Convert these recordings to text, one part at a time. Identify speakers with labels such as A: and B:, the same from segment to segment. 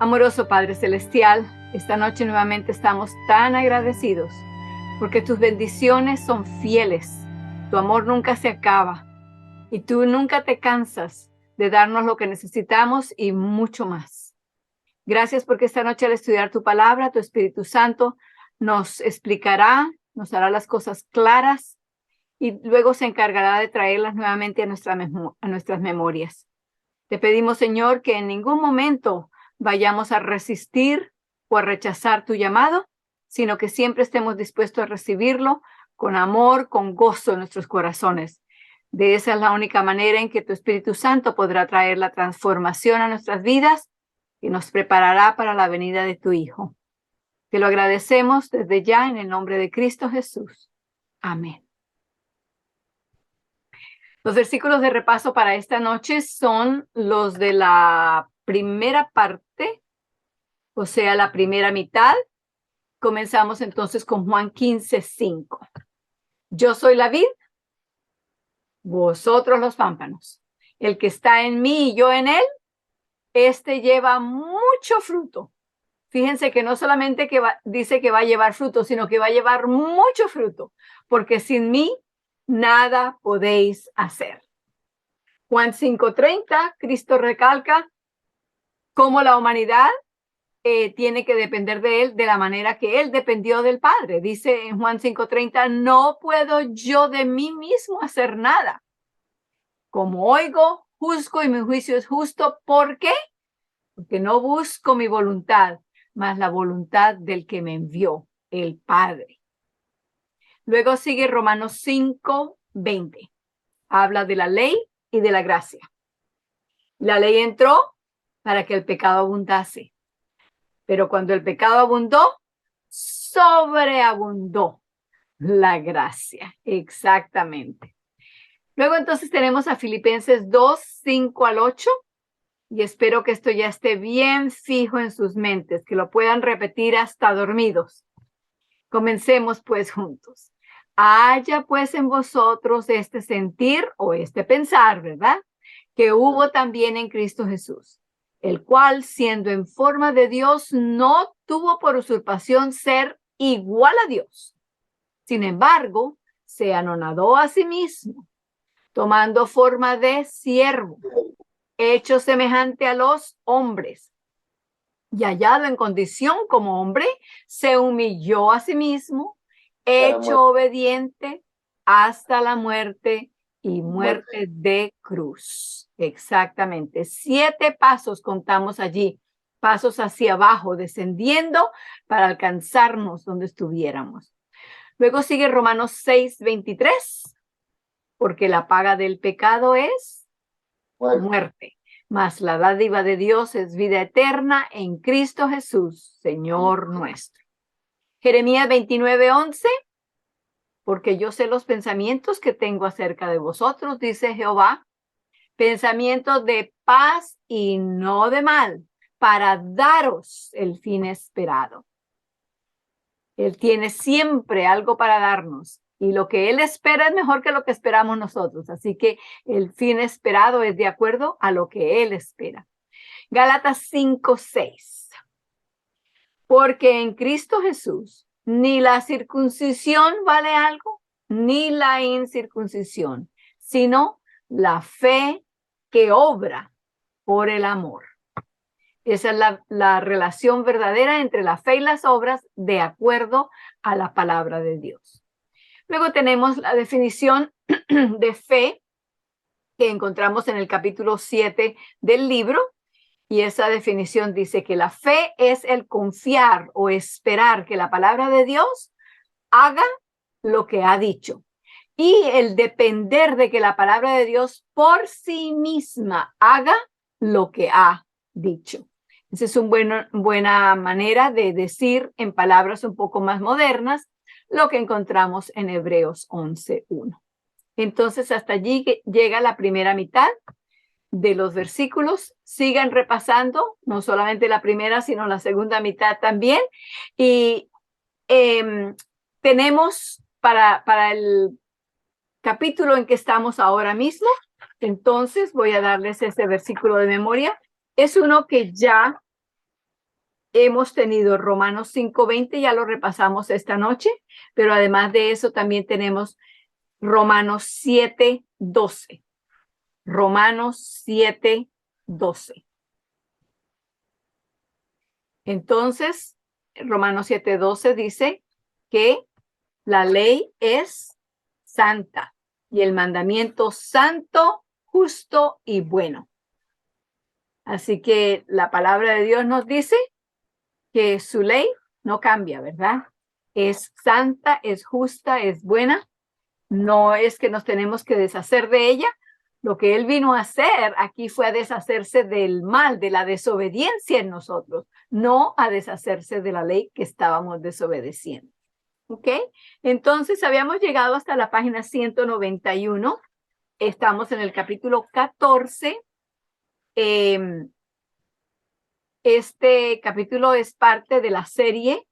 A: Amoroso Padre Celestial, esta noche nuevamente estamos tan agradecidos porque tus bendiciones son fieles, tu amor nunca se acaba y tú nunca te cansas de darnos lo que necesitamos y mucho más. Gracias porque esta noche al estudiar tu palabra, tu Espíritu Santo nos explicará, nos hará las cosas claras y luego se encargará de traerlas nuevamente a nuestras memorias. Te pedimos, Señor, que en ningún momento vayamos a resistir o a rechazar tu llamado, sino que siempre estemos dispuestos a recibirlo con amor, con gozo en nuestros corazones. De esa es la única manera en que tu Espíritu Santo podrá traer la transformación a nuestras vidas y nos preparará para la venida de tu Hijo. Te lo agradecemos desde ya en el nombre de Cristo Jesús. Amén. Los versículos de repaso para esta noche son los de la primera parte, o sea, la primera mitad. Comenzamos entonces con Juan 15:5. Yo soy la vid, vosotros los pámpanos. El que está en mí y yo en él, este lleva mucho fruto. Fíjense que no solamente dice que va a llevar fruto, sino que va a llevar mucho fruto, porque sin mí nada podéis hacer. Juan 5:30, Cristo recalca cómo la humanidad tiene que depender de él de la manera que él dependió del Padre. Dice en Juan 5:30, no puedo yo de mí mismo hacer nada. Como oigo, juzgo y mi juicio es justo. ¿Por qué? Porque no busco mi voluntad, mas la voluntad del que me envió, el Padre. Luego sigue Romanos 5:20. Habla de la ley y de la gracia. La ley entró para que el pecado abundase. Pero cuando el pecado abundó, sobreabundó la gracia. Exactamente. Luego entonces tenemos a Filipenses 2:5-8. Y espero que esto ya esté bien fijo en sus mentes, que lo puedan repetir hasta dormidos. Comencemos pues juntos. Haya pues en vosotros este sentir o este pensar, ¿verdad? Que hubo también en Cristo Jesús, el cual, siendo en forma de Dios, no tuvo por usurpación ser igual a Dios. Sin embargo, se anonadó a sí mismo, tomando forma de siervo, hecho semejante a los hombres, y hallado en condición como hombre, se humilló a sí mismo, hecho obediente hasta la muerte y muerte de cruz. Exactamente. 7 pasos contamos allí, pasos hacia abajo, descendiendo para alcanzarnos donde estuviéramos. Luego sigue Romanos 6:23, porque la paga del pecado es muerte. Mas la dádiva de Dios es vida eterna en Cristo Jesús, Señor nuestro. Jeremías 29:11, porque yo sé los pensamientos que tengo acerca de vosotros, dice Jehová, pensamientos de paz y no de mal, para daros el fin esperado. Él tiene siempre algo para darnos y lo que Él espera es mejor que lo que esperamos nosotros. Así que el fin esperado es de acuerdo a lo que Él espera. Gálatas 5:6. Porque en Cristo Jesús ni la circuncisión vale algo, ni la incircuncisión, sino la fe que obra por el amor. Esa es la relación verdadera entre la fe y las obras de acuerdo a la palabra de Dios. Luego tenemos la definición de fe que encontramos en el capítulo 7 del libro. Y esa definición dice que la fe es el confiar o esperar que la palabra de Dios haga lo que ha dicho. Y el depender de que la palabra de Dios por sí misma haga lo que ha dicho. Esa es una buena manera de decir en palabras un poco más modernas lo que encontramos en Hebreos 11:1. Entonces, hasta allí llega la primera mitad de los versículos. Sigan repasando, no solamente la primera, sino la segunda mitad también. Y tenemos para el capítulo en que estamos ahora mismo, entonces voy a darles ese versículo de memoria. Es uno que ya hemos tenido Romanos 5:20, ya lo repasamos esta noche, pero además de eso también tenemos Romanos 7:12. Romanos 7:12. Entonces, Romanos 7:12 dice que la ley es santa y el mandamiento santo, justo y bueno. Así que la palabra de Dios nos dice que su ley no cambia, ¿verdad? Es santa, es justa, es buena. No es que nos tenemos que deshacer de ella. Lo que él vino a hacer aquí fue a deshacerse del mal, de la desobediencia en nosotros, no a deshacerse de la ley que estábamos desobedeciendo. ¿Ok? Entonces habíamos llegado hasta la página 191. Estamos en el capítulo 14. Este capítulo es parte de la serie,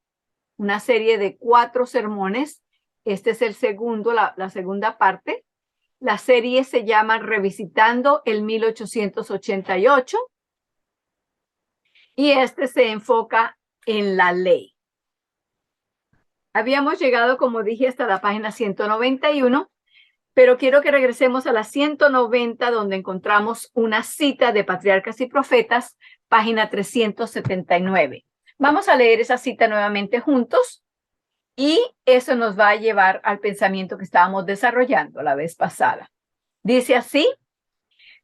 A: una serie de 4 sermones. Este es el segundo, la segunda parte. La serie se llama Revisitando el 1888 y este se enfoca en la ley. Habíamos llegado, como dije, hasta la página 191, pero quiero que regresemos a la 190, donde encontramos una cita de Patriarcas y Profetas, página 379. Vamos a leer esa cita nuevamente juntos y eso nos va a llevar al pensamiento que estábamos desarrollando la vez pasada. Dice así: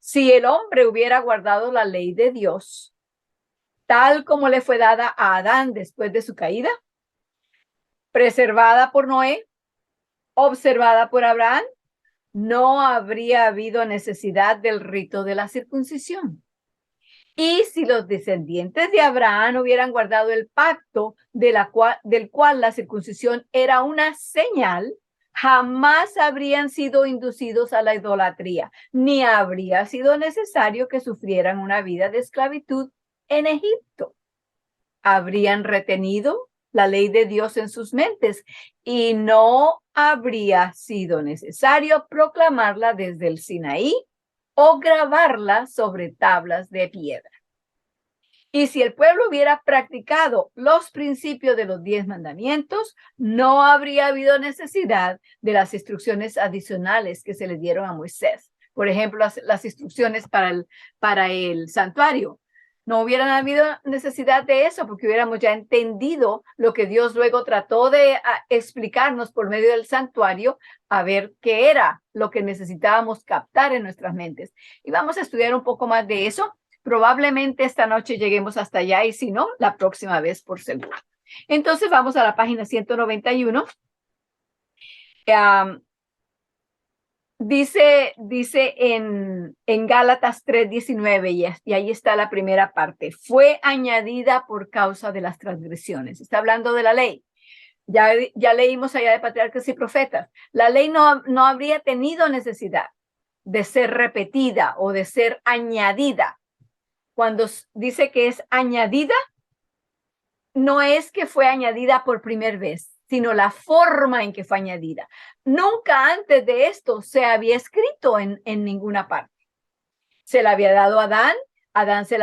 A: si el hombre hubiera guardado la ley de Dios, tal como le fue dada a Adán después de su caída, preservada por Noé, observada por Abraham, no habría habido necesidad del rito de la circuncisión. Y si los descendientes de Abraham hubieran guardado el pacto del cual la circuncisión era una señal, jamás habrían sido inducidos a la idolatría, ni habría sido necesario que sufrieran una vida de esclavitud en Egipto. Habrían retenido la ley de Dios en sus mentes y no habría sido necesario proclamarla desde el Sinaí o grabarla sobre tablas de piedra. Y si el pueblo hubiera practicado los principios de los 10 mandamientos, no habría habido necesidad de las instrucciones adicionales que se le dieron a Moisés. Por ejemplo, las instrucciones para el santuario. No hubieran habido necesidad de eso porque hubiéramos ya entendido lo que Dios luego trató de explicarnos por medio del santuario, a ver qué era lo que necesitábamos captar en nuestras mentes. Y vamos a estudiar un poco más de eso. Probablemente esta noche lleguemos hasta allá y si no, la próxima vez por seguro. Entonces vamos a la página 191. Dice en Gálatas 3:19 y ahí está la primera parte. Fue añadida por causa de las transgresiones. Está hablando de la ley. Ya leímos allá de Patriarcas y Profetas. La ley no habría tenido necesidad de ser repetida o de ser añadida. Cuando dice que es añadida, no es que fue añadida por primera vez, sino la forma en que fue añadida. Nunca antes de esto se había escrito en ninguna parte. Se la había dado a Adán, Adán se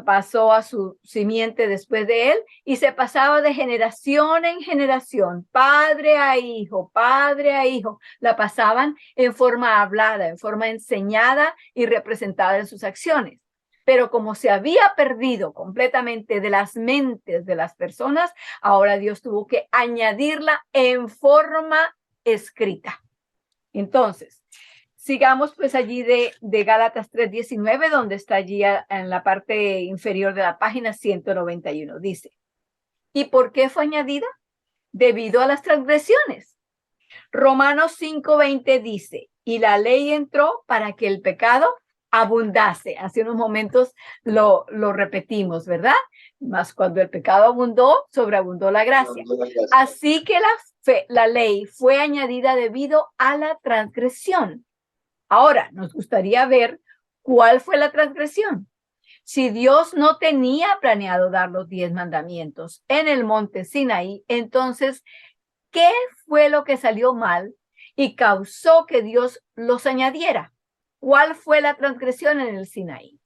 A: pasó a su simiente después de él y se pasaba de generación en generación, padre a hijo, la pasaban en forma hablada, en forma enseñada y representada en sus acciones. Pero como se había perdido completamente de las mentes de las personas, ahora Dios tuvo que añadirla en forma escrita. Entonces, sigamos pues allí de Gálatas 3:19, donde está allí en la parte inferior de la página 191. Dice, ¿y por qué fue añadida? Debido a las transgresiones. Romanos 5:20 dice, y la ley entró para que el pecado abundase. Hace unos momentos lo repetimos, ¿verdad? Mas cuando el pecado abundó, sobreabundó la gracia. Así que la ley fue añadida debido a la transgresión. Ahora, nos gustaría ver cuál fue la transgresión. Si Dios no tenía planeado dar los 10 mandamientos en el monte Sinaí, entonces, ¿qué fue lo que salió mal y causó que Dios los añadiera? ¿Cuál fue la transgresión en el Sinaí?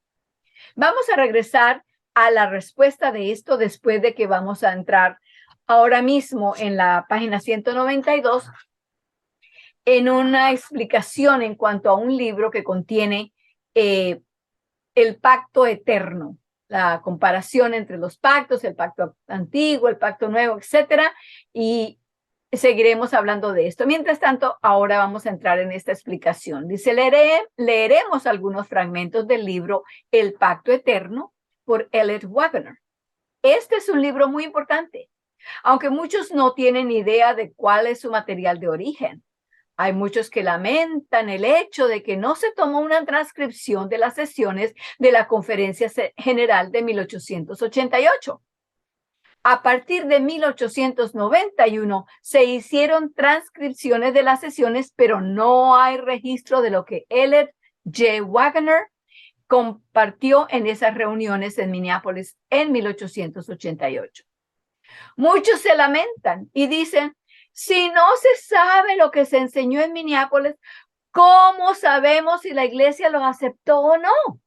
A: Vamos a regresar a la respuesta de esto después de que vamos a entrar ahora mismo en la página 192 en una explicación en cuanto a un libro que contiene el pacto eterno, la comparación entre los pactos, el pacto antiguo, el pacto nuevo, etcétera, y seguiremos hablando de esto. Mientras tanto, ahora vamos a entrar en esta explicación. Dice, leeremos algunos fragmentos del libro El Pacto Eterno por Elliot Waggoner. Este es un libro muy importante, aunque muchos no tienen idea de cuál es su material de origen. Hay muchos que lamentan el hecho de que no se tomó una transcripción de las sesiones de la Conferencia General de 1888. A partir de 1891 se hicieron transcripciones de las sesiones, pero no hay registro de lo que Elliot J. Waggoner compartió en esas reuniones en Minneapolis en 1888. Muchos se lamentan y dicen, si no se sabe lo que se enseñó en Minneapolis, ¿cómo sabemos si la iglesia lo aceptó o no?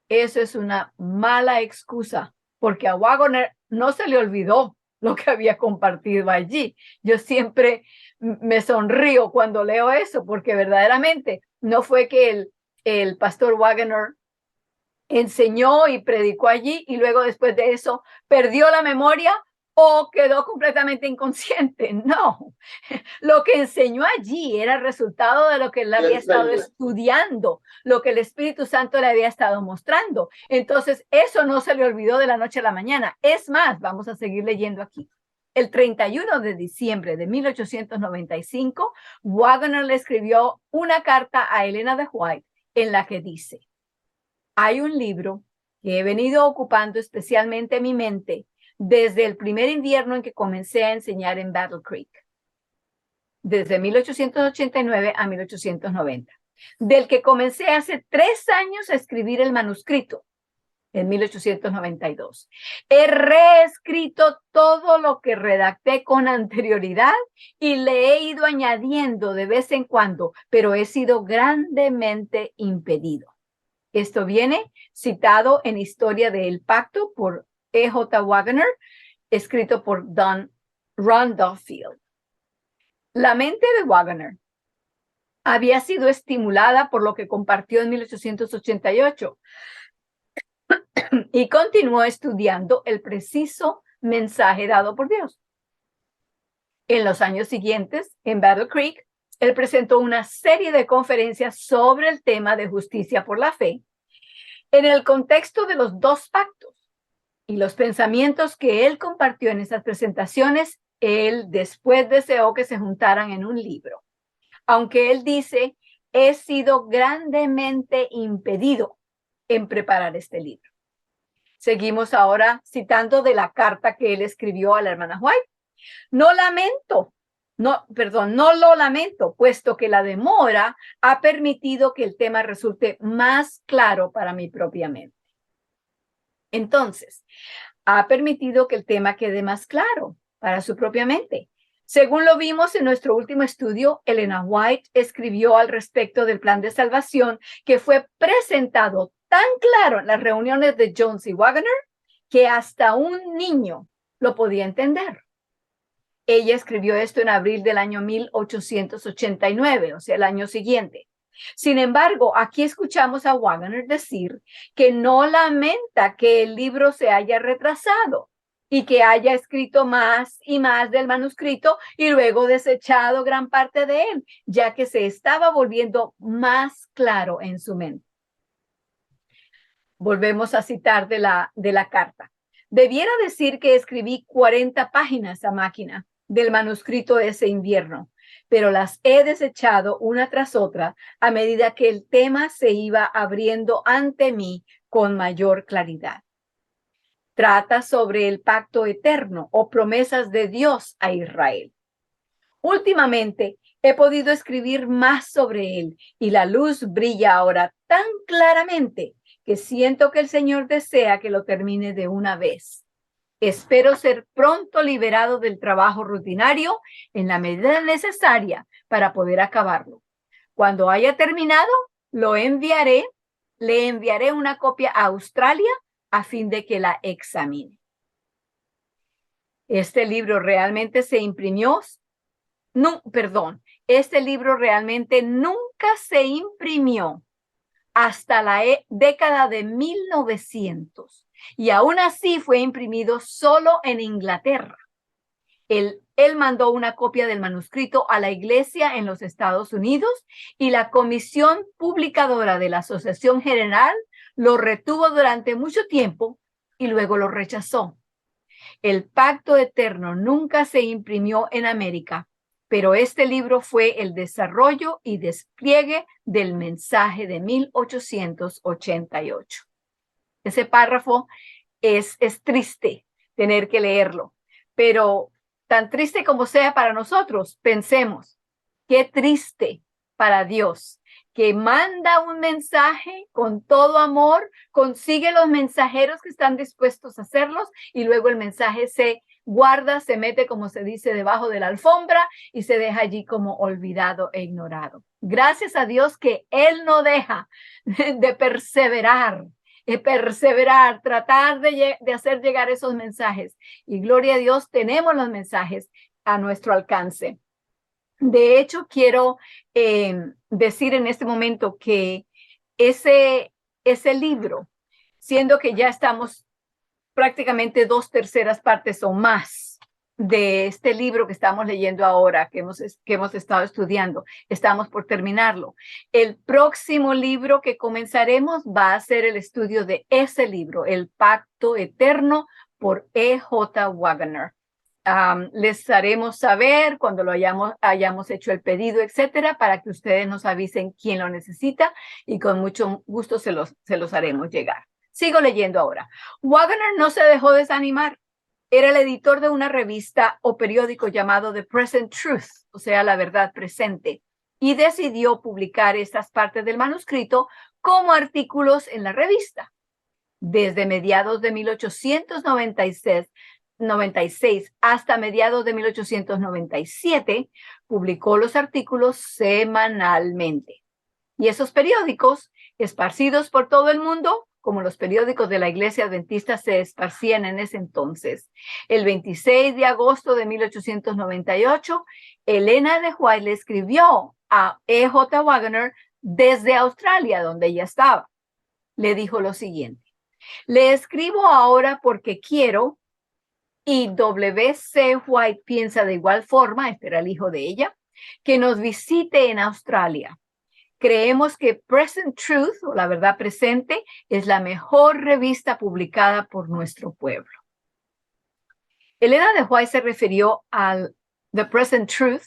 A: Eso es una mala excusa, porque a Waggoner no se le olvidó lo que había compartido allí. Yo siempre me sonrío cuando leo eso, porque verdaderamente no fue que el pastor Waggoner enseñó y predicó allí y luego después de eso perdió la memoria o quedó completamente inconsciente. No, lo que enseñó allí era el resultado de lo que él había estado estudiando, lo que el Espíritu Santo le había estado mostrando. Entonces, eso no se le olvidó de la noche a la mañana. Es más, vamos a seguir leyendo aquí. El 31 de diciembre de 1895, Waggoner le escribió una carta a Elena de White en la que dice, hay un libro que he venido ocupando especialmente mi mente desde el primer invierno en que comencé a enseñar en Battle Creek, desde 1889 a 1890, del que comencé hace 3 años a escribir el manuscrito en 1892. He reescrito todo lo que redacté con anterioridad y le he ido añadiendo de vez en cuando, pero he sido grandemente impedido. Esto viene citado en Historia del Pacto por E.J. Waggoner, escrito por Ron Duffield. La mente de Waggoner había sido estimulada por lo que compartió en 1888 y continuó estudiando el preciso mensaje dado por Dios. En los años siguientes, en Battle Creek, él presentó una serie de conferencias sobre el tema de justicia por la fe en el contexto de los 2 pactos. Y los pensamientos que él compartió en esas presentaciones, él después deseó que se juntaran en un libro. Aunque él dice, he sido grandemente impedido en preparar este libro. Seguimos ahora citando de la carta que él escribió a la hermana White. No lo lamento, puesto que la demora ha permitido que el tema resulte más claro para mi propia mente. Entonces, ha permitido que el tema quede más claro para su propia mente. Según lo vimos en nuestro último estudio, Elena White escribió al respecto del plan de salvación que fue presentado tan claro en las reuniones de Jones y Waggoner que hasta un niño lo podía entender. Ella escribió esto en abril del año 1889, o sea, el año siguiente. Sin embargo, aquí escuchamos a Waggoner decir que no lamenta que el libro se haya retrasado y que haya escrito más y más del manuscrito y luego desechado gran parte de él, ya que se estaba volviendo más claro en su mente. Volvemos a citar de la carta. Debiera decir que escribí 40 páginas a máquina del manuscrito ese invierno, pero las he desechado una tras otra a medida que el tema se iba abriendo ante mí con mayor claridad. Trata sobre el pacto eterno o promesas de Dios a Israel. Últimamente he podido escribir más sobre él y la luz brilla ahora tan claramente que siento que el Señor desea que lo termine de una vez. Espero ser pronto liberado del trabajo rutinario en la medida necesaria para poder acabarlo. Cuando haya terminado, le enviaré una copia a Australia a fin de que la examine. Este libro realmente se imprimió, no, perdón, este libro realmente nunca se imprimió hasta la década de 1900 y aún así fue imprimido solo en Inglaterra. Él mandó una copia del manuscrito a la iglesia en los Estados Unidos y la Comisión Publicadora de la Asociación General lo retuvo durante mucho tiempo y luego lo rechazó. El Pacto Eterno nunca se imprimió en América, pero este libro fue el desarrollo y despliegue del mensaje de 1888. Ese párrafo es triste tener que leerlo, pero tan triste como sea para nosotros, pensemos, qué triste para Dios, que manda un mensaje con todo amor, consigue los mensajeros que están dispuestos a hacerlos y luego el mensaje se guarda, se mete, como se dice, debajo de la alfombra y se deja allí como olvidado e ignorado. Gracias a Dios que Él no deja de perseverar, tratar de hacer llegar esos mensajes. Y gloria a Dios, tenemos los mensajes a nuestro alcance. De hecho, quiero decir en este momento que ese libro, siendo que ya estamos prácticamente 2/3 partes o más de este libro que estamos leyendo ahora, que hemos estado estudiando, estamos por terminarlo. El próximo libro que comenzaremos va a ser el estudio de ese libro, El Pacto Eterno, por E.J. Waggoner. Les haremos saber cuando lo hayamos hecho el pedido, etcétera, para que ustedes nos avisen quién lo necesita y con mucho gusto se los haremos llegar. Sigo leyendo ahora. Waggoner no se dejó desanimar. Era el editor de una revista o periódico llamado The Present Truth, o sea, la verdad presente, y decidió publicar estas partes del manuscrito como artículos en la revista. Desde mediados de 1896 hasta mediados de 1897, publicó los artículos semanalmente. Y esos periódicos, esparcidos por todo el mundo, como los periódicos de la Iglesia Adventista se esparcían en ese entonces. El 26 de agosto de 1898, Elena de White le escribió a E.J. Waggoner desde Australia, donde ella estaba. Le dijo lo siguiente: le escribo ahora porque quiero, y W.C. White piensa de igual forma, este era el hijo de ella, que nos visite en Australia. Creemos que Present Truth, o la verdad presente, es la mejor revista publicada por nuestro pueblo. Elena de White se refirió al The Present Truth,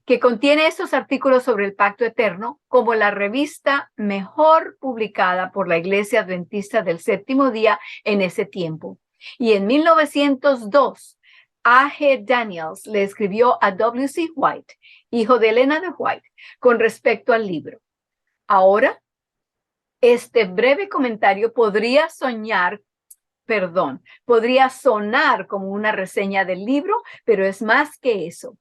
A: que contiene estos artículos sobre el pacto eterno, como la revista mejor publicada por la Iglesia Adventista del Séptimo Día en ese tiempo. Y en 1902, A.G. Daniels le escribió a W.C. White, hijo de Elena de White, con respecto al libro. Ahora, este breve comentario podría sonar como una reseña del libro, pero es más que eso.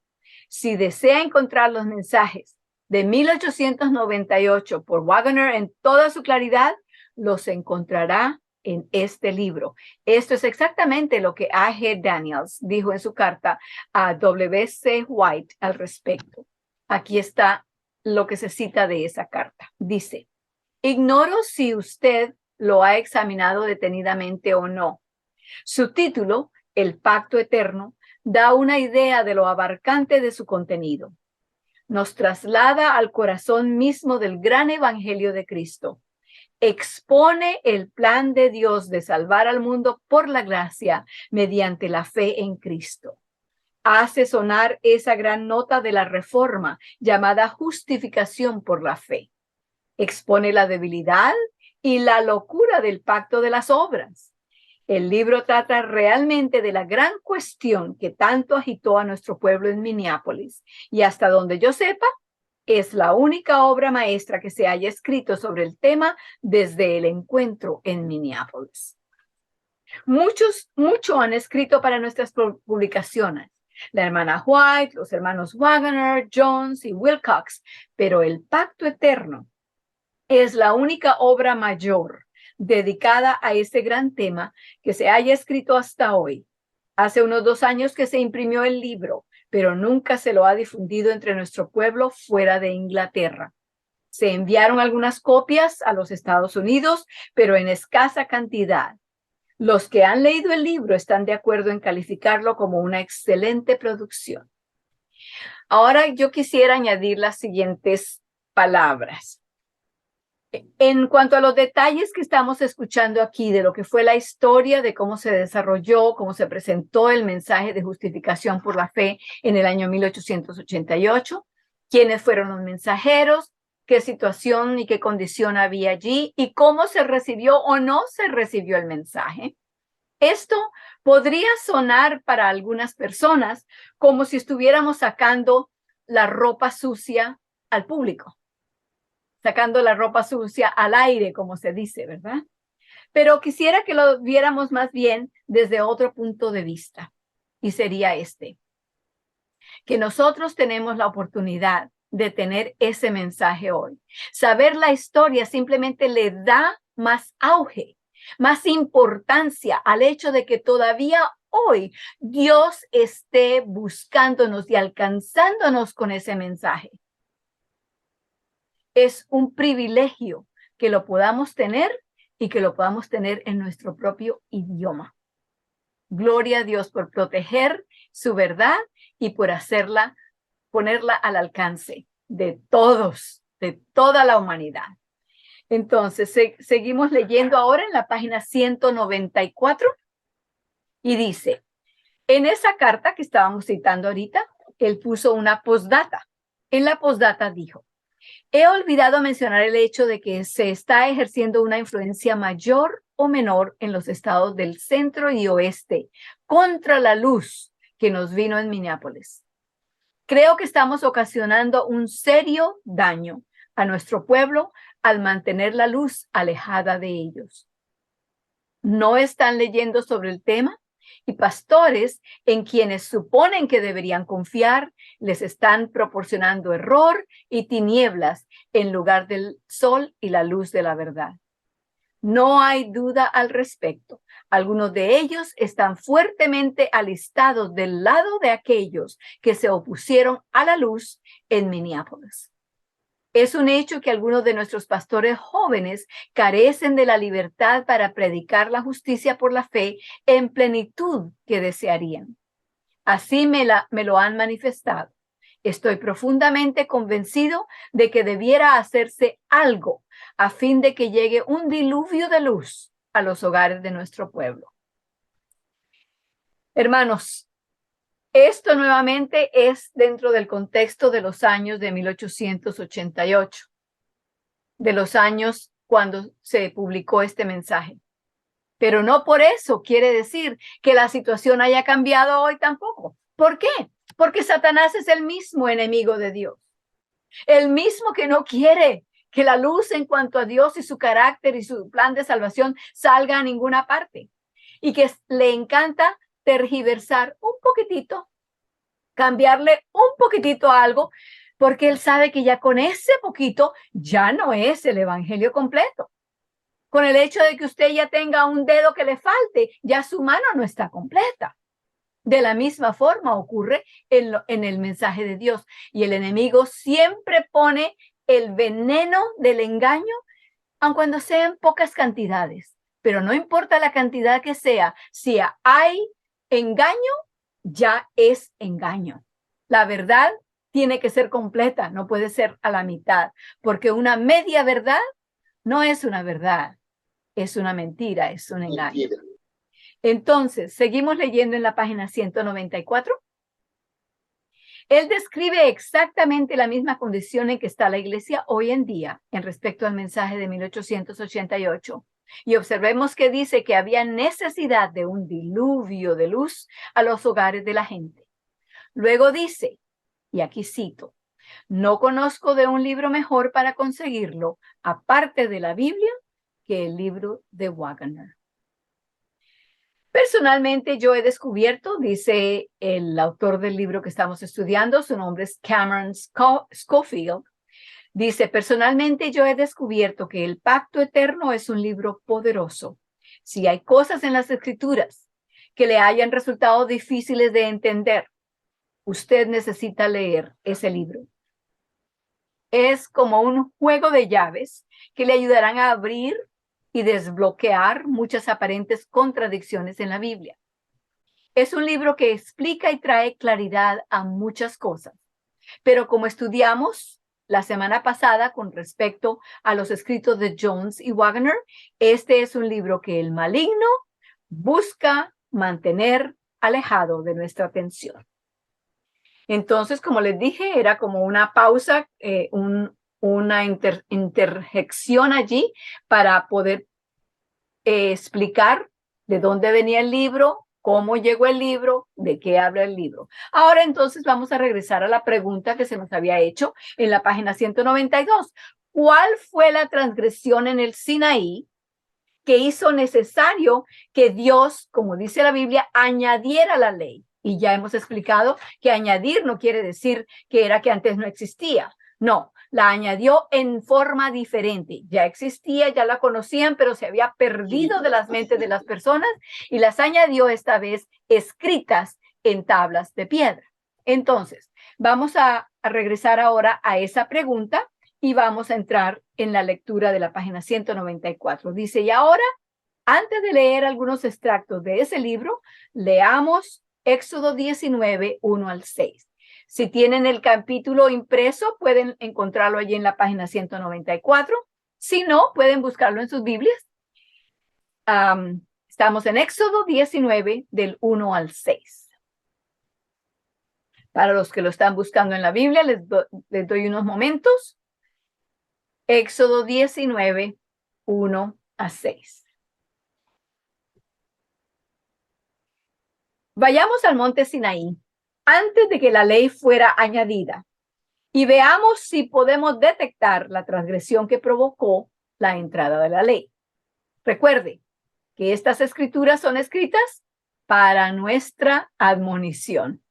A: Si desea encontrar los mensajes de 1898 por Waggoner en toda su claridad, los encontrará en este libro. Esto es exactamente lo que A.G. Daniels dijo en su carta a W.C. White al respecto. Aquí está lo que se cita de esa carta. Dice: ignoro si usted lo ha examinado detenidamente o no. Su título, El Pacto Eterno, da una idea de lo abarcante de su contenido. Nos traslada al corazón mismo del gran evangelio de Cristo. Expone el plan de Dios de salvar al mundo por la gracia mediante la fe en Cristo. Hace sonar esa gran nota de la reforma llamada justificación por la fe. Expone la debilidad y la locura del pacto de las obras. El libro trata realmente de la gran cuestión que tanto agitó a nuestro pueblo en Minneapolis, y hasta donde yo sepa, es la única obra maestra que se haya escrito sobre el tema desde el encuentro en Minneapolis. Muchos han escrito para nuestras publicaciones. La hermana White, los hermanos Waggoner, Jones y Wilcox, pero el Pacto Eterno es la única obra mayor dedicada a este gran tema que se haya escrito hasta hoy. Hace unos 2 años que se imprimió el libro, pero nunca se lo ha difundido entre nuestro pueblo fuera de Inglaterra. Se enviaron algunas copias a los Estados Unidos, pero en escasa cantidad. Los que han leído el libro están de acuerdo en calificarlo como una excelente producción. Ahora yo quisiera añadir las siguientes palabras. En cuanto a los detalles que estamos escuchando aquí de lo que fue la historia, de cómo se desarrolló, cómo se presentó el mensaje de justificación por la fe en el año 1888, quiénes fueron los mensajeros, qué situación y qué condición había allí y cómo se recibió o no se recibió el mensaje. Esto podría sonar para algunas personas como si estuviéramos sacando la ropa sucia al público, sacando la ropa sucia al aire, como se dice, ¿verdad? Pero quisiera que lo viéramos más bien desde otro punto de vista, y sería este, que nosotros tenemos la oportunidad de tener ese mensaje hoy. Saber la historia simplemente le da más auge, más importancia al hecho de que todavía hoy Dios esté buscándonos y alcanzándonos con ese mensaje. Es un privilegio que lo podamos tener y que lo podamos tener en nuestro propio idioma. Gloria a Dios por proteger su verdad y por ponerla al alcance de todos, de toda la humanidad. Entonces, seguimos leyendo ahora en la página 194 y dice, en esa carta que estábamos citando ahorita, él puso una postdata. En la postdata dijo, he olvidado mencionar el hecho de que se está ejerciendo una influencia mayor o menor en los estados del centro y oeste contra la luz que nos vino en Minneapolis. Creo que estamos ocasionando un serio daño a nuestro pueblo al mantener la luz alejada de ellos. No están leyendo sobre el tema y pastores en quienes suponen que deberían confiar les están proporcionando error y tinieblas en lugar del sol y la luz de la verdad. No hay duda al respecto. Algunos de ellos están fuertemente alistados del lado de aquellos que se opusieron a la luz en Minneapolis. Es un hecho que algunos de nuestros pastores jóvenes carecen de la libertad para predicar la justicia por la fe en plenitud que desearían. Así me lo han manifestado. Estoy profundamente convencido de que debiera hacerse algo a fin de que llegue un diluvio de luz a los hogares de nuestro pueblo. Hermanos, esto nuevamente es dentro del contexto de los años de 1888, de los años cuando se publicó este mensaje. Pero no por eso quiere decir que la situación haya cambiado hoy tampoco. ¿Por qué? Porque Satanás es el mismo enemigo de Dios, el mismo que no quiere que la luz en cuanto a Dios y su carácter y su plan de salvación salga a ninguna parte y que le encanta tergiversar un poquitito, cambiarle un poquitito a algo, porque él sabe que ya con ese poquito ya no es el evangelio completo. Con el hecho de que usted ya tenga un dedo que le falte, ya su mano no está completa. De la misma forma ocurre en el mensaje de Dios. Y el enemigo siempre pone el veneno del engaño, aun cuando sean pocas cantidades. Pero no importa la cantidad que sea, si hay engaño, ya es engaño. La verdad tiene que ser completa, no puede ser a la mitad, porque una media verdad no es una verdad, es una mentira, es un engaño. Entonces, seguimos leyendo en la página 194. Él describe exactamente la misma condición en que está la iglesia hoy en día en respecto al mensaje de 1888. Y observemos que dice que había necesidad de un diluvio de luz a los hogares de la gente. Luego dice, y aquí cito, no conozco de un libro mejor para conseguirlo, aparte de la Biblia, que el libro de Waggoner. Personalmente yo he descubierto, dice el autor del libro que estamos estudiando, su nombre es Cameron Schofield, Dice, personalmente yo he descubierto que el Pacto Eterno es un libro poderoso. Si hay cosas en las Escrituras que le hayan resultado difíciles de entender, usted necesita leer ese libro. Es como un juego de llaves que le ayudarán a abrir y desbloquear muchas aparentes contradicciones en la Biblia. Es un libro que explica y trae claridad a muchas cosas, pero como estudiamos la semana pasada con respecto a los escritos de Jones y Wagner, este es un libro que el maligno busca mantener alejado de nuestra atención. Entonces, como les dije, era como una pausa, una interjección allí para poder explicar de dónde venía el libro, cómo llegó el libro, de qué habla el libro. Ahora entonces vamos a regresar a la pregunta que se nos había hecho en la página 192. ¿Cuál fue la transgresión en el Sinaí que hizo necesario que Dios, como dice la Biblia, añadiera la ley? Y ya hemos explicado que añadir no quiere decir que era que antes no existía. No, la añadió en forma diferente. Ya existía, ya la conocían, pero se había perdido de las mentes de las personas y las añadió esta vez escritas en tablas de piedra. Entonces, vamos a regresar ahora a esa pregunta y vamos a entrar en la lectura de la página 194. Dice, y ahora, antes de leer algunos extractos de ese libro, leamos Éxodo 19, 1 al 6. Si tienen el capítulo impreso, pueden encontrarlo allí en la página 194. Si no, pueden buscarlo en sus Biblias. Estamos en Éxodo 19, del 1 al 6. Para los que lo están buscando en la Biblia, les doy unos momentos. Éxodo 19, 1 a 6. Vayamos al monte Sinaí antes de que la ley fuera añadida y veamos si podemos detectar la transgresión que provocó la entrada de la ley. Recuerde que estas escrituras son escritas para nuestra admonición.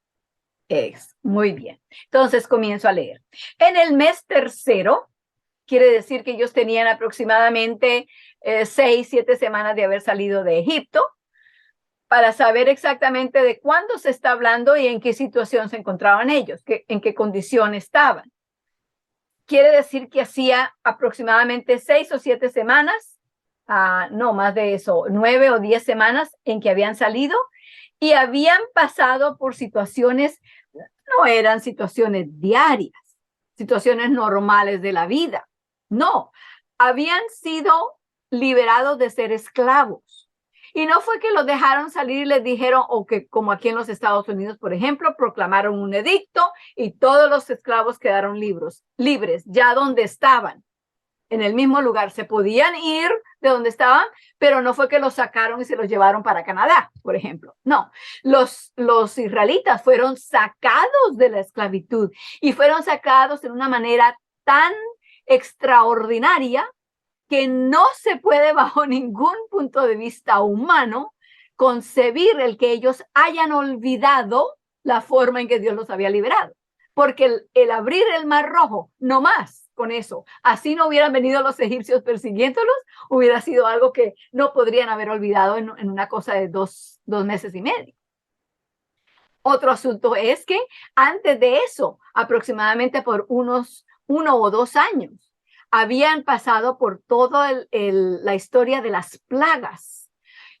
A: Muy bien. Entonces comienzo a leer. En el mes tercero, quiere decir que ellos tenían aproximadamente 6, 7 semanas de haber salido de Egipto, para saber exactamente de cuándo se está hablando y en qué situación se encontraban ellos, en qué condición estaban. Quiere decir que hacía aproximadamente 6 o 7 semanas, no más de eso, 9 o 10 semanas en que habían salido y habían pasado por situaciones, no eran situaciones diarias, situaciones normales de la vida, no, habían sido liberados de ser esclavos. Y no fue que los dejaron salir y les dijeron, o que como aquí en los Estados Unidos, por ejemplo, proclamaron un edicto y todos los esclavos quedaron libres, ya donde estaban, en el mismo lugar. Se podían ir de donde estaban, pero no fue que los sacaron y se los llevaron para Canadá, por ejemplo. No, los israelitas fueron sacados de la esclavitud y fueron sacados de una manera tan extraordinaria que no se puede bajo ningún punto de vista humano concebir el que ellos hayan olvidado la forma en que Dios los había liberado. Porque el abrir el Mar Rojo, no más con eso, así no hubieran venido los egipcios persiguiéndolos, hubiera sido algo que no podrían haber olvidado en una cosa de dos meses y medio. Otro asunto es que antes de eso, aproximadamente por 1 o 2 años, habían pasado por toda la historia de las plagas.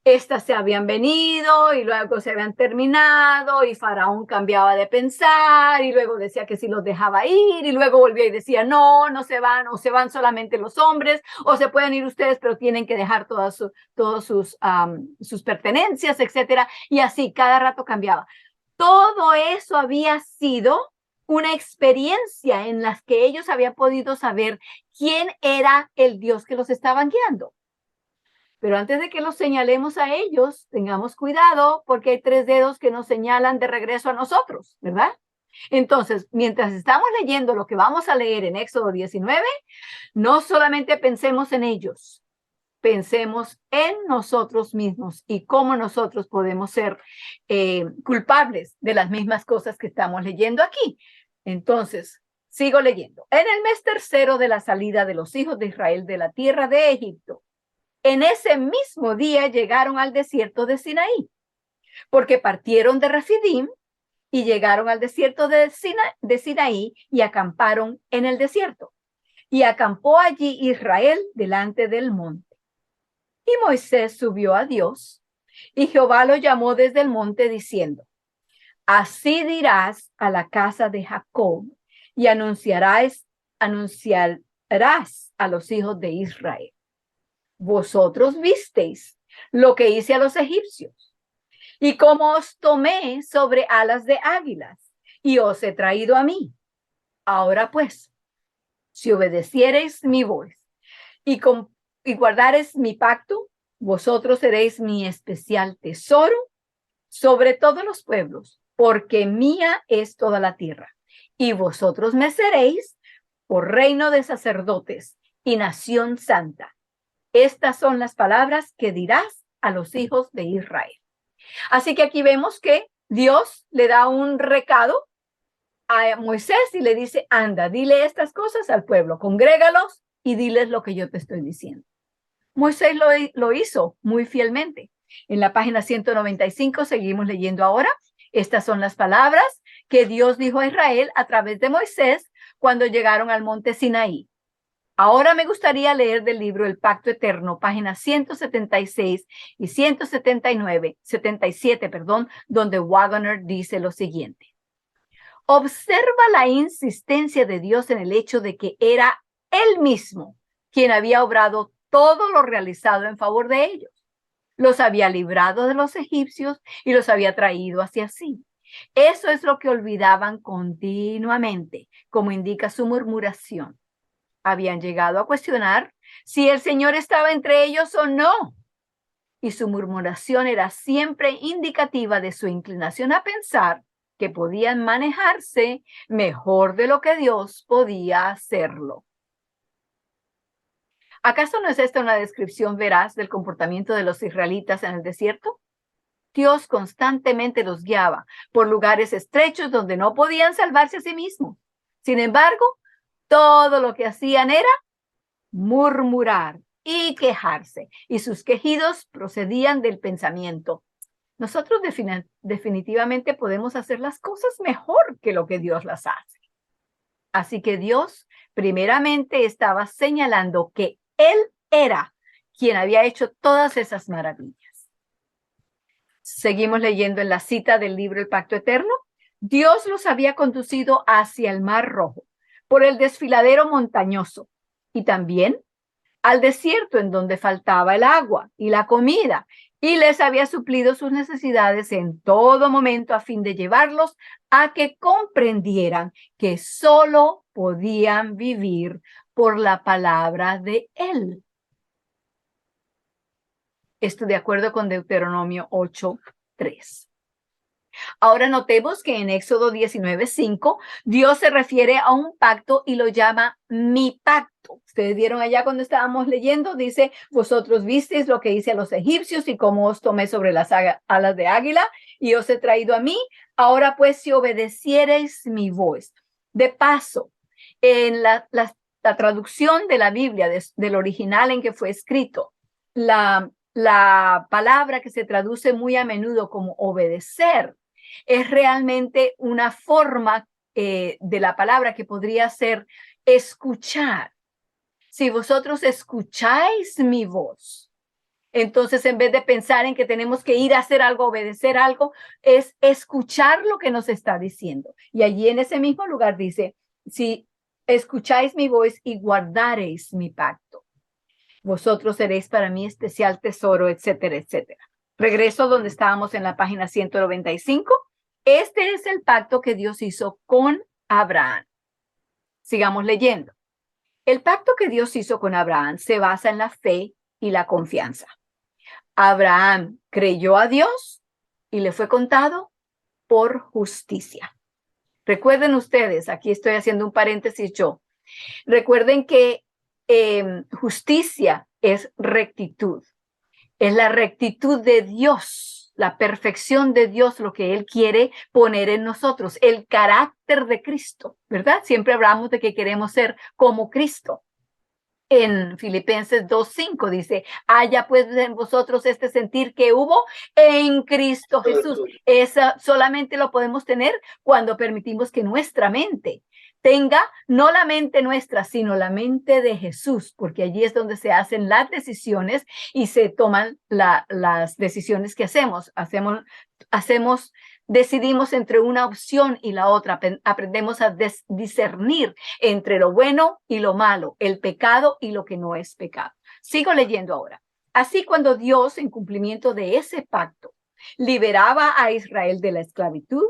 A: Estas se habían venido y luego se habían terminado y Faraón cambiaba de pensar y luego decía que sí los dejaba ir y luego volvía y decía no se van o se van solamente los hombres o se pueden ir ustedes pero tienen que dejar todas sus pertenencias, etcétera. Y así cada rato cambiaba. Todo eso había sido una experiencia en la que ellos habían podido saber quién era el Dios que los estaba guiando. Pero antes de que los señalemos a ellos, tengamos cuidado porque hay 3 dedos que nos señalan de regreso a nosotros, ¿verdad? Entonces, mientras estamos leyendo lo que vamos a leer en Éxodo 19, no solamente pensemos en ellos, pensemos en nosotros mismos y cómo nosotros podemos ser culpables de las mismas cosas que estamos leyendo aquí. Entonces, Sigo leyendo. En el mes tercero de la salida de los hijos de Israel de la tierra de Egipto, en ese mismo día llegaron al desierto de Sinaí, porque partieron de Refidim y llegaron al desierto de Sinaí y acamparon en el desierto. Y acampó allí Israel delante del monte. Y Moisés subió a Dios, y Jehová lo llamó desde el monte diciendo: así dirás a la casa de Jacob y anunciarás a los hijos de Israel: vosotros visteis lo que hice a los egipcios y cómo os tomé sobre alas de águilas y os he traído a mí. Ahora pues, si obedeciereis mi voz y guardareis mi pacto, vosotros seréis mi especial tesoro sobre todos los pueblos, porque mía es toda la tierra, y vosotros me seréis por reino de sacerdotes y nación santa. Estas son las palabras que dirás a los hijos de Israel. Así que aquí vemos que Dios le da un recado a Moisés y le dice: anda, dile estas cosas al pueblo, congrégalos y diles lo que yo te estoy diciendo. Moisés lo hizo muy fielmente. En la página 195 seguimos leyendo ahora. Estas son las palabras que Dios dijo a Israel a través de Moisés cuando llegaron al monte Sinaí. Ahora me gustaría leer del libro El Pacto Eterno, páginas 176 y 177, donde Waggoner dice lo siguiente. Observa la insistencia de Dios en el hecho de que era Él mismo quien había obrado todo lo realizado en favor de ellos. Los había librado de los egipcios y los había traído hacia sí. Eso es lo que olvidaban continuamente, como indica su murmuración. Habían llegado a cuestionar si el Señor estaba entre ellos o no. Y su murmuración era siempre indicativa de su inclinación a pensar que podían manejarse mejor de lo que Dios podía hacerlo. ¿Acaso no es esta una descripción veraz del comportamiento de los israelitas en el desierto? Dios constantemente los guiaba por lugares estrechos donde no podían salvarse a sí mismos. Sin embargo, todo lo que hacían era murmurar y quejarse, y sus quejidos procedían del pensamiento: nosotros definitivamente podemos hacer las cosas mejor que lo que Dios las hace. Así que Dios primeramente estaba señalando que Él era quien había hecho todas esas maravillas. Seguimos leyendo en la cita del libro El Pacto Eterno. Dios los había conducido hacia el Mar Rojo por el desfiladero montañoso y también al desierto en donde faltaba el agua y la comida, y les había suplido sus necesidades en todo momento a fin de llevarlos a que comprendieran que solo podían vivir por la palabra de Él. Esto de acuerdo con Deuteronomio 8:3. Ahora notemos que en Éxodo 19:5 Dios se refiere a un pacto y lo llama mi pacto. Ustedes vieron allá cuando estábamos leyendo, dice: vosotros visteis lo que hice a los egipcios y cómo os tomé sobre las alas de águila y os he traído a mí. Ahora pues, si obedeciereis mi voz. De paso, en la traducción de la Biblia, del original en que fue escrito, la palabra que se traduce muy a menudo como obedecer es realmente una forma de la palabra que podría ser escuchar. Si vosotros escucháis mi voz, entonces en vez de pensar en que tenemos que ir a hacer algo, obedecer algo, es escuchar lo que nos está diciendo. Y allí en ese mismo lugar dice: si escucháis mi voz y guardaréis mi pacto, vosotros seréis para mí especial tesoro, etcétera, etcétera. Regreso donde estábamos en la página 195. Este es el pacto que Dios hizo con Abraham. Sigamos leyendo. El pacto que Dios hizo con Abraham se basa en la fe y la confianza. Abraham creyó a Dios y le fue contado por justicia. Recuerden ustedes, aquí estoy haciendo un paréntesis yo. Recuerden que justicia es rectitud. Es la rectitud de Dios la perfección de Dios, lo que Él quiere poner en nosotros, el carácter de Cristo, ¿verdad? Siempre hablamos de que queremos ser como Cristo. En Filipenses 2:5 dice, haya pues en vosotros este sentir que hubo en Cristo Jesús. Esa solamente lo podemos tener cuando permitimos que nuestra mente tenga no la mente nuestra, sino la mente de Jesús, porque allí es donde se hacen las decisiones y se toman las decisiones que decidimos entre una opción y la otra, aprendemos a discernir entre lo bueno y lo malo, el pecado y lo que no es pecado. Sigo leyendo ahora. Así cuando Dios, en cumplimiento de ese pacto, liberaba a Israel de la esclavitud,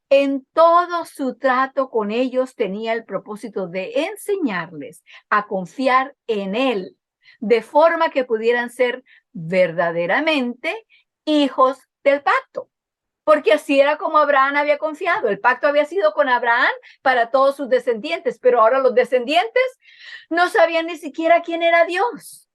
A: en todo su trato con ellos tenía el propósito de enseñarles a confiar en Él, de forma que pudieran ser verdaderamente hijos del pacto. Porque así era como Abraham había confiado. El pacto había sido con Abraham para todos sus descendientes, pero ahora los descendientes no sabían ni siquiera quién era Dios.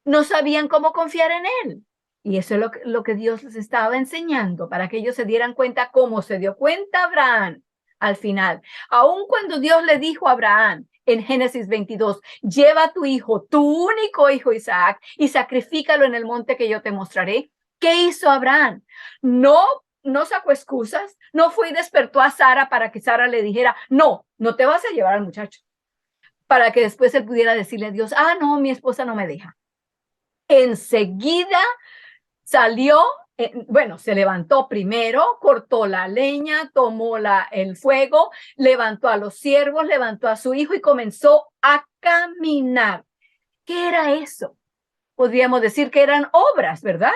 A: No sabían cómo confiar en Él. Y eso es lo que Dios les estaba enseñando para que ellos se dieran cuenta cómo se dio cuenta Abraham al final. Aun cuando Dios le dijo a Abraham en Génesis 22, lleva a tu hijo, tu único hijo Isaac, y sacrifícalo en el monte que yo te mostraré. ¿Qué hizo Abraham? No sacó excusas, no fue y despertó a Sara para que Sara le dijera, no te vas a llevar al muchacho, para que después él pudiera decirle a Dios, no, mi esposa no me deja. Enseguida salió, se levantó primero, cortó la leña, tomó el fuego, levantó a los siervos, levantó a su hijo y comenzó a caminar. ¿Qué era eso? Podríamos decir que eran obras, ¿verdad?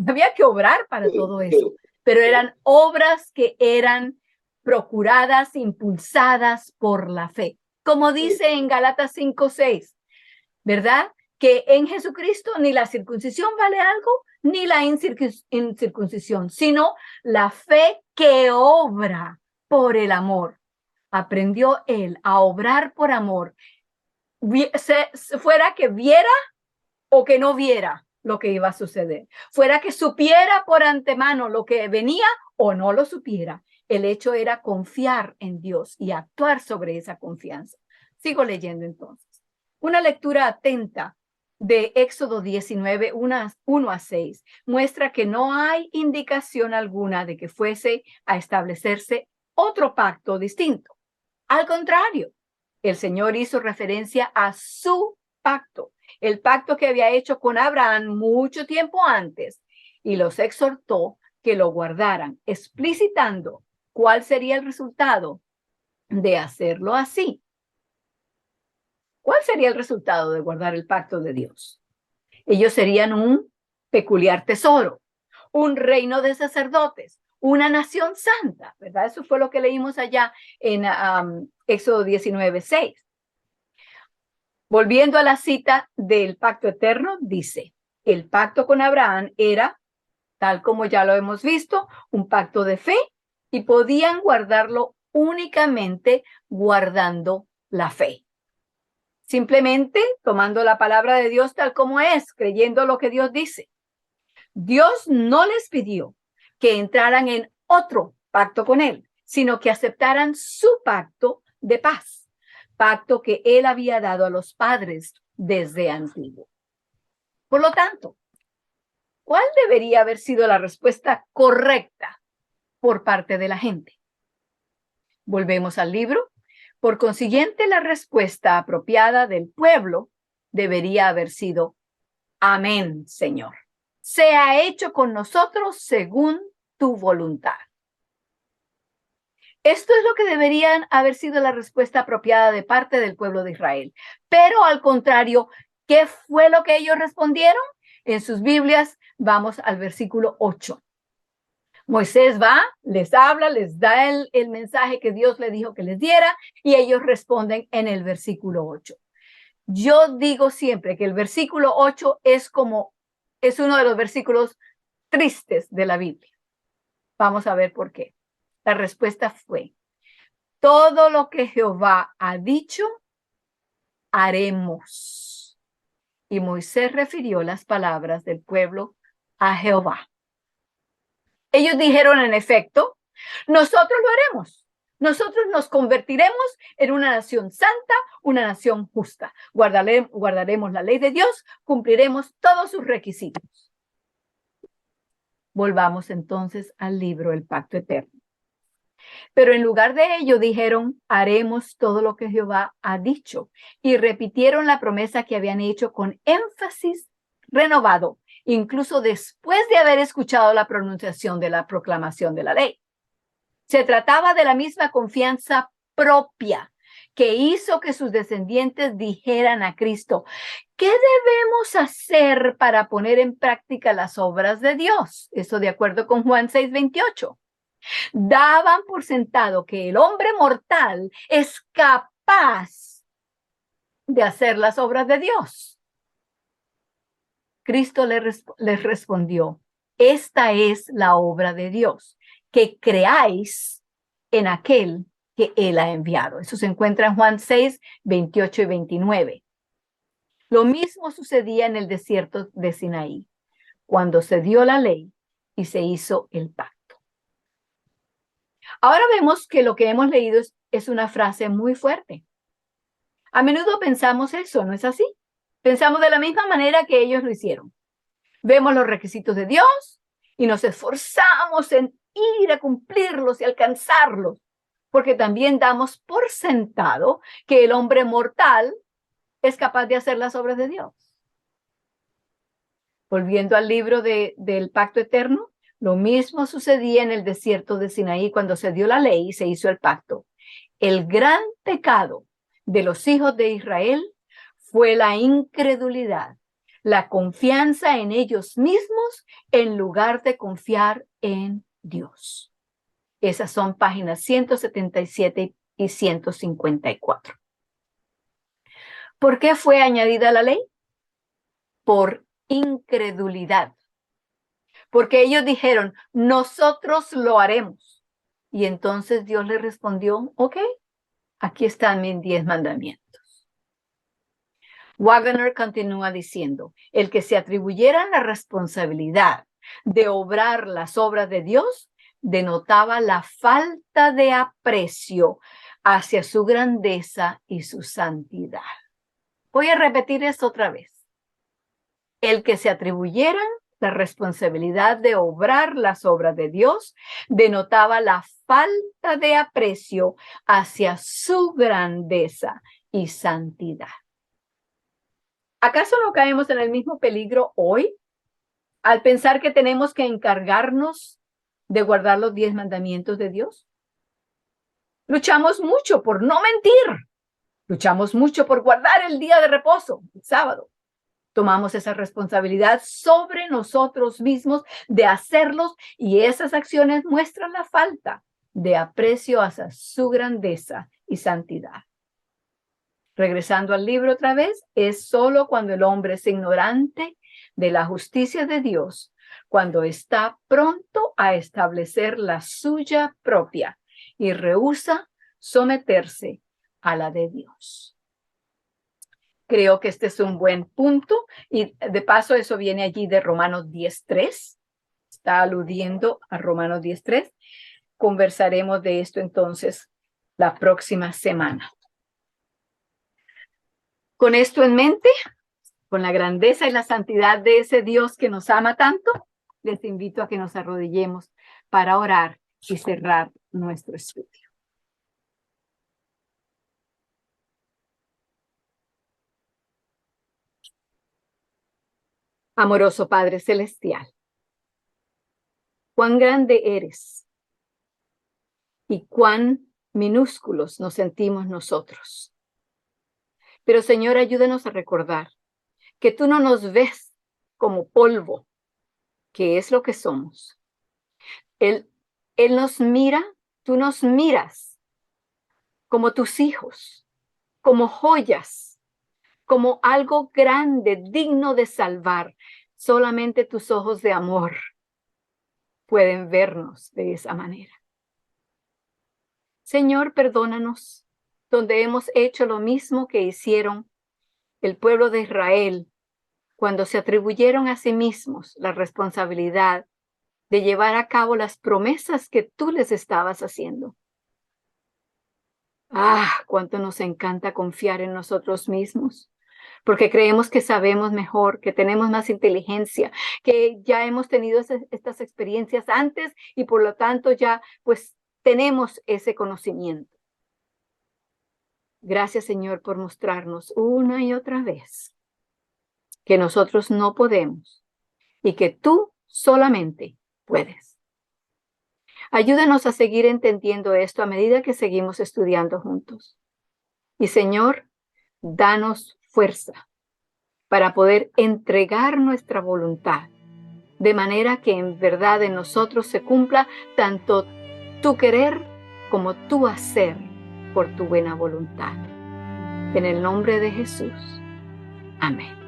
A: Había que obrar para todo eso, pero eran obras que eran procuradas, impulsadas por la fe. Como dice en Gálatas 5:6, ¿verdad? Que en Jesucristo ni la circuncisión vale algo, ni la incircuncisión, sino la fe que obra por el amor. Aprendió él a obrar por amor, fuera que viera o que no viera lo que iba a suceder, fuera que supiera por antemano lo que venía o no lo supiera. El hecho era confiar en Dios y actuar sobre esa confianza. Sigo leyendo entonces. Una lectura atenta de Éxodo 19, 1-6, muestra que no hay indicación alguna de que fuese a establecerse otro pacto distinto. Al contrario, el Señor hizo referencia a su pacto, el pacto que había hecho con Abraham mucho tiempo antes, y los exhortó que lo guardaran, explicitando cuál sería el resultado de hacerlo así. ¿Cuál sería el resultado de guardar el pacto de Dios? Ellos serían un peculiar tesoro, un reino de sacerdotes, una nación santa, ¿verdad? Eso fue lo que leímos allá en Éxodo 19:6. Volviendo a la cita del pacto eterno, dice, el pacto con Abraham era, tal como ya lo hemos visto, un pacto de fe y podían guardarlo únicamente guardando la fe. Simplemente tomando la palabra de Dios tal como es, creyendo lo que Dios dice. Dios no les pidió que entraran en otro pacto con Él, sino que aceptaran su pacto de paz, pacto que Él había dado a los padres desde antiguo. Por lo tanto, ¿cuál debería haber sido la respuesta correcta por parte de la gente? Volvemos al libro. Por consiguiente, la respuesta apropiada del pueblo debería haber sido, amén, Señor. Sea hecho con nosotros según tu voluntad. Esto es lo que deberían haber sido la respuesta apropiada de parte del pueblo de Israel. Pero al contrario, ¿qué fue lo que ellos respondieron? En sus Biblias, vamos al versículo 8. Moisés va, les habla, les da el mensaje que Dios le dijo que les diera y ellos responden en el versículo 8. Yo digo siempre que el versículo 8 es uno de los versículos tristes de la Biblia. Vamos a ver por qué. La respuesta fue, todo lo que Jehová ha dicho, haremos. Y Moisés refirió las palabras del pueblo a Jehová. Ellos dijeron, en efecto, nosotros lo haremos. Nosotros nos convertiremos en una nación santa, una nación justa. Guardaremos la ley de Dios, cumpliremos todos sus requisitos. Volvamos entonces al libro El Pacto Eterno. Pero en lugar de ello dijeron, haremos todo lo que Jehová ha dicho. Y repitieron la promesa que habían hecho con énfasis renovado, incluso después de haber escuchado la pronunciación de la proclamación de la ley. Se trataba de la misma confianza propia que hizo que sus descendientes dijeran a Cristo, ¿qué debemos hacer para poner en práctica las obras de Dios? Eso de acuerdo con Juan 6:28. Daban por sentado que el hombre mortal es capaz de hacer las obras de Dios. Cristo les respondió, esta es la obra de Dios, que creáis en aquel que Él ha enviado. Eso se encuentra en Juan 6:28 y 29. Lo mismo sucedía en el desierto de Sinaí, cuando se dio la ley y se hizo el pacto. Ahora vemos que lo que hemos leído es una frase muy fuerte. A menudo pensamos eso, ¿no es así? Pensamos de la misma manera que ellos lo hicieron. Vemos los requisitos de Dios y nos esforzamos en ir a cumplirlos y alcanzarlos, porque también damos por sentado que el hombre mortal es capaz de hacer las obras de Dios. Volviendo al libro del Pacto Eterno, lo mismo sucedía en el desierto de Sinaí cuando se dio la ley y se hizo el pacto. El gran pecado de los hijos de Israel fue la incredulidad, la confianza en ellos mismos en lugar de confiar en Dios. Esas son páginas 177 y 154. ¿Por qué fue añadida la ley? Por incredulidad. Porque ellos dijeron, nosotros lo haremos. Y entonces Dios les respondió, ok, aquí están mis 10 mandamientos. Wagner continúa diciendo, el que se atribuyera la responsabilidad de obrar las obras de Dios denotaba la falta de aprecio hacia su grandeza y su santidad. Voy a repetir esto otra vez. El que se atribuyeran la responsabilidad de obrar las obras de Dios denotaba la falta de aprecio hacia su grandeza y santidad. ¿Acaso no caemos en el mismo peligro hoy al pensar que tenemos que encargarnos de guardar los 10 mandamientos de Dios? Luchamos mucho por no mentir. Luchamos mucho por guardar el día de reposo, el sábado. Tomamos esa responsabilidad sobre nosotros mismos de hacerlos y esas acciones muestran la falta de aprecio hacia su grandeza y santidad. Regresando al libro otra vez, es solo cuando el hombre es ignorante de la justicia de Dios, cuando está pronto a establecer la suya propia y rehúsa someterse a la de Dios. Creo que este es un buen punto y de paso eso viene allí de Romanos 10:3. Está aludiendo a Romanos 10:3. Conversaremos de esto entonces la próxima semana. Con esto en mente, con la grandeza y la santidad de ese Dios que nos ama tanto, les invito a que nos arrodillemos para orar y cerrar nuestro estudio. Amoroso Padre Celestial, cuán grande eres y cuán minúsculos nos sentimos nosotros. Pero Señor, ayúdanos a recordar que tú no nos ves como polvo, que es lo que somos. Él nos mira, tú nos miras como tus hijos, como joyas, como algo grande, digno de salvar. Solamente tus ojos de amor pueden vernos de esa manera. Señor, perdónanos donde hemos hecho lo mismo que hicieron el pueblo de Israel cuando se atribuyeron a sí mismos la responsabilidad de llevar a cabo las promesas que tú les estabas haciendo. Cuánto nos encanta confiar en nosotros mismos, porque creemos que sabemos mejor, que tenemos más inteligencia, que ya hemos tenido estas experiencias antes y por lo tanto ya pues tenemos ese conocimiento. Gracias, Señor, por mostrarnos una y otra vez que nosotros no podemos y que tú solamente puedes. Ayúdanos a seguir entendiendo esto a medida que seguimos estudiando juntos. Y Señor, danos fuerza para poder entregar nuestra voluntad, de manera que en verdad en nosotros se cumpla tanto tu querer como tu hacer por tu buena voluntad. En el nombre de Jesús. Amén.